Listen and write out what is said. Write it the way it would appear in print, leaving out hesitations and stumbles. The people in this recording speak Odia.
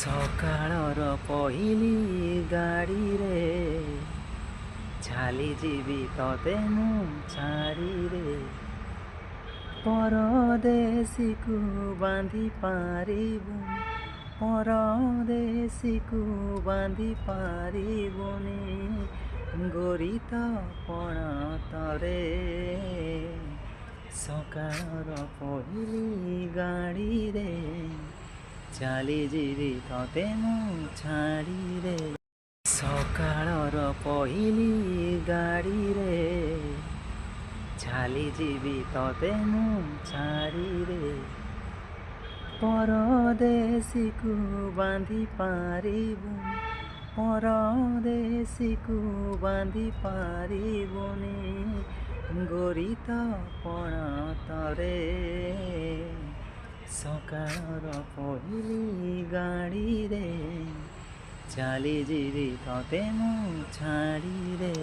ସକାଳର ପହିଲି ଗାଡ଼ିରେ ଚାଲିଯିବି ତତେ ମୁଁ ଛାଡ଼ିରେ। ପରଦେଶୀକୁ ବାନ୍ଧି ପାରିବୁନି, ପରଦେଶୀକୁ ବାନ୍ଧି ପାରିବୁନି। ଗୋରି ତ ପଣ ତରେ ସକାଳର ପହିଲି ଗାଡ଼ିରେ ଚାଲିଯିବି ତତେ ମୁଁ ଛାଡ଼ିରେ। ସକାଳର ପହିଲି ଗାଡ଼ିରେ ଚାଲିଯିବି ତତେ ମୁଁ ଛାଡ଼ିରେ। ପରଦେଶୀକୁ ବାନ୍ଧି ପାରିବୁନି, ପରଦେଶୀକୁ ବାନ୍ଧି ପାରିବୁନି। ଗୋରି ତ ପଣ ତରେ ସକାଳର ପହିଲି ଗାଡ଼ିରେ ଚାଲିଯିବି ତତେ ମୁଁ ଛାଡ଼ିରେ।